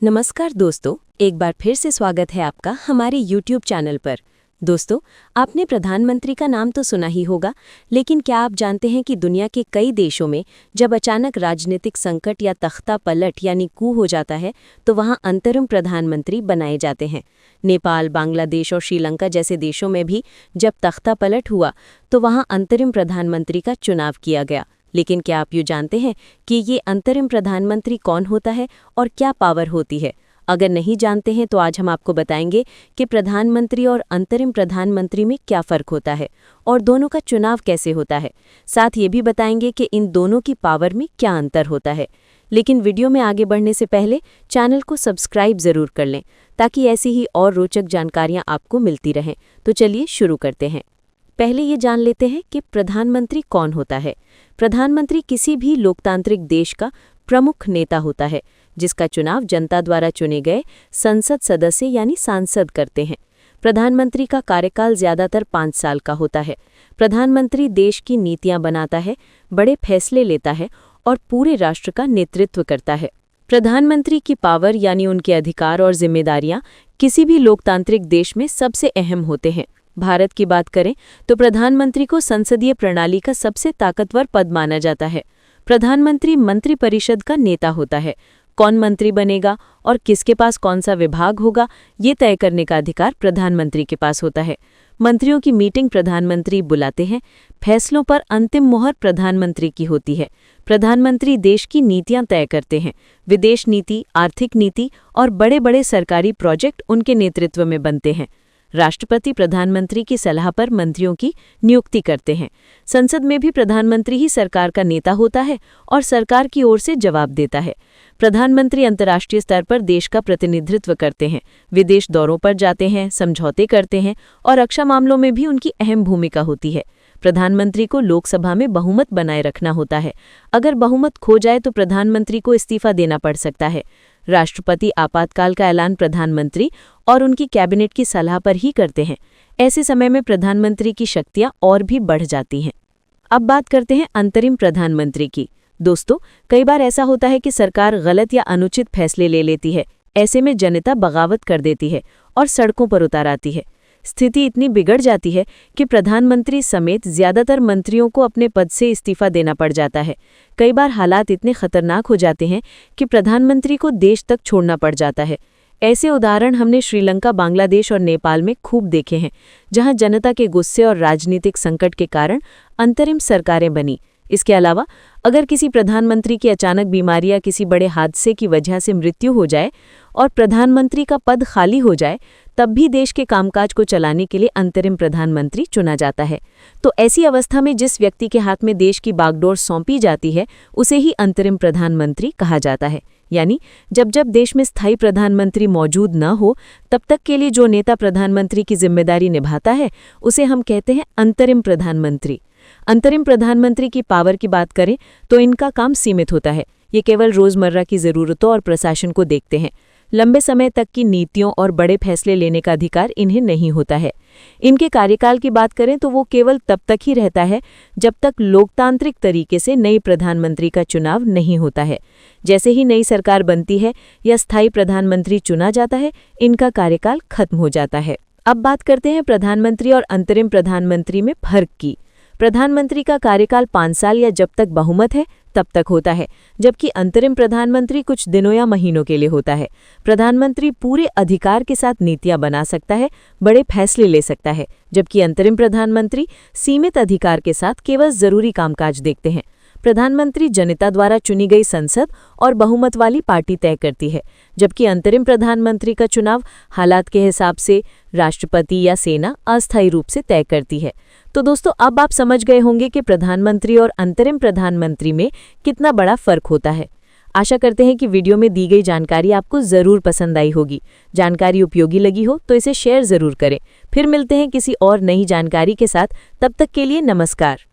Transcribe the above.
नमस्कार दोस्तों, एक बार फिर से स्वागत है आपका हमारे YouTube चैनल पर। दोस्तों, आपने प्रधानमंत्री का नाम तो सुना ही होगा, लेकिन क्या आप जानते हैं कि दुनिया के कई देशों में जब अचानक राजनीतिक संकट या तख्ता पलट यानी कू हो जाता है तो वहां अंतरिम प्रधानमंत्री बनाए जाते हैं। नेपाल, बांग्लादेश और श्रीलंका जैसे देशों में भी जब तख्ता पलट हुआ तो वहां अंतरिम प्रधानमंत्री का चुनाव किया गया। लेकिन क्या आप ये जानते हैं कि ये अंतरिम प्रधानमंत्री कौन होता है और क्या पावर होती है? अगर नहीं जानते हैं तो आज हम आपको बताएंगे कि प्रधानमंत्री और अंतरिम प्रधानमंत्री में क्या फ़र्क होता है और दोनों का चुनाव कैसे होता है। साथ ये भी बताएंगे कि इन दोनों की पावर में क्या अंतर होता है। लेकिन वीडियो में आगे बढ़ने से पहले चैनल को सब्सक्राइब ज़रूर कर लें ताकि ऐसी ही और रोचक जानकारियाँ आपको मिलती रहें। तो चलिए शुरू करते हैं। पहले ये जान लेते हैं कि प्रधानमंत्री कौन होता है। प्रधानमंत्री किसी भी लोकतांत्रिक देश का प्रमुख नेता होता है जिसका चुनाव जनता द्वारा चुने गए संसद सदस्य यानी सांसद करते हैं। प्रधानमंत्री का कार्यकाल ज्यादातर 5 साल का होता है। प्रधानमंत्री देश की नीतियां बनाता है, बड़े फैसले लेता है और पूरे राष्ट्र का नेतृत्व करता है। प्रधानमंत्री की पावर यानी उनके अधिकार और जिम्मेदारियां किसी भी लोकतांत्रिक देश में सबसे अहम होते हैं। भारत की बात करें तो प्रधानमंत्री को संसदीय प्रणाली का सबसे ताकतवर पद माना जाता है। प्रधानमंत्री मंत्रिपरिषद का नेता होता है। कौन मंत्री बनेगा और किसके पास कौन सा विभाग होगा, ये तय करने का अधिकार प्रधानमंत्री के पास होता है। मंत्रियों की मीटिंग प्रधानमंत्री बुलाते हैं। फैसलों पर अंतिम मोहर प्रधानमंत्री की होती है। प्रधानमंत्री देश की नीतियां तय करते हैं। विदेश नीति, आर्थिक नीति और बड़े बड़े सरकारी प्रोजेक्ट उनके नेतृत्व में बनते हैं। राष्ट्रपति प्रधानमंत्री की सलाह पर मंत्रियों की नियुक्ति करते हैं। संसद में भी प्रधानमंत्री ही सरकार का नेता होता है और सरकार की ओर से जवाब देता है। प्रधानमंत्री अंतर्राष्ट्रीय स्तर पर देश का प्रतिनिधित्व करते हैं, विदेश दौरों पर जाते हैं, समझौते करते हैं और रक्षा मामलों में भी उनकी अहम भूमिका होती है। प्रधानमंत्री को लोकसभा में बहुमत बनाए रखना होता है। अगर बहुमत खो जाए तो प्रधानमंत्री को इस्तीफा देना पड़ सकता है। राष्ट्रपति आपातकाल का ऐलान प्रधानमंत्री और उनकी कैबिनेट की सलाह पर ही करते हैं। ऐसे समय में प्रधानमंत्री की शक्तियां और भी बढ़ जाती हैं। अब बात करते हैं अंतरिम प्रधानमंत्री की। दोस्तों, कई बार ऐसा होता है कि सरकार गलत या अनुचित फैसले ले लेती है। ऐसे में जनता बगावत कर देती है और सड़कों पर उतार आती है। स्थिति इतनी बिगड़ जाती है कि प्रधानमंत्री समेत ज्यादातर मंत्रियों को अपने पद से इस्तीफा देना पड़ जाता है। कई बार हालात इतने खतरनाक हो जाते हैं कि प्रधानमंत्री को देश तक छोड़ना पड़ जाता है। ऐसे उदाहरण हमने श्रीलंका, बांग्लादेश और नेपाल में खूब देखे हैं, जहां जनता के गुस्से और राजनीतिक संकट के कारण अंतरिम सरकारें बनी। इसके अलावा अगर किसी प्रधानमंत्री की अचानक बीमारी या किसी बड़े हादसे की वजह से मृत्यु हो जाए और प्रधानमंत्री का पद खाली हो जाए, तब भी देश के कामकाज को चलाने के लिए अंतरिम प्रधानमंत्री चुना जाता है। तो ऐसी अवस्था में जिस व्यक्ति के हाथ में देश की बागडोर सौंपी जाती है उसे ही अंतरिम प्रधानमंत्री कहा जाता है। यानी जब जब देश में स्थायी प्रधानमंत्री मौजूद न हो तब तक के लिए जो नेता प्रधानमंत्री की जिम्मेदारी निभाता है उसे हम कहते हैं अंतरिम प्रधानमंत्री। अंतरिम प्रधानमंत्री की पावर की बात करें तो इनका काम सीमित होता है। ये केवल रोजमर्रा की ज़रूरतों और प्रशासन को देखते हैं। लंबे समय तक की नीतियों और बड़े फैसले लेने का अधिकार इन्हें नहीं होता है। इनके कार्यकाल की बात करें तो वो केवल तब तक ही रहता है जब तक लोकतांत्रिक तरीके से नई प्रधानमंत्री का चुनाव नहीं होता है। जैसे ही नई सरकार बनती है या स्थायी प्रधानमंत्री चुना जाता है, इनका कार्यकाल खत्म हो जाता है। अब बात करते हैं प्रधानमंत्री और अंतरिम प्रधानमंत्री में फर्क की। प्रधानमंत्री का कार्यकाल 5 साल या जब तक बहुमत है तब तक होता है, जबकि अंतरिम प्रधानमंत्री कुछ दिनों या महीनों के लिए होता है। प्रधानमंत्री पूरे अधिकार के साथ नीतियां बना सकता है, बड़े फैसले ले सकता है, जबकि अंतरिम प्रधानमंत्री सीमित अधिकार के साथ केवल जरूरी कामकाज देखते हैं। प्रधानमंत्री जनता द्वारा चुनी गई संसद और बहुमत वाली पार्टी तय करती है, जबकि अंतरिम प्रधानमंत्री का चुनाव हालात के हिसाब से राष्ट्रपति या सेना अस्थायी रूप से तय करती है। तो दोस्तों, अब आप समझ गए होंगे कि प्रधानमंत्री और अंतरिम प्रधानमंत्री में कितना बड़ा फर्क होता है। आशा करते हैं कि वीडियो में दी गई जानकारी आपको ज़रूर पसंद आई होगी। जानकारी उपयोगी लगी हो तो इसे शेयर ज़रूर करें। फिर मिलते हैं किसी और नई जानकारी के साथ। तब तक के लिए नमस्कार।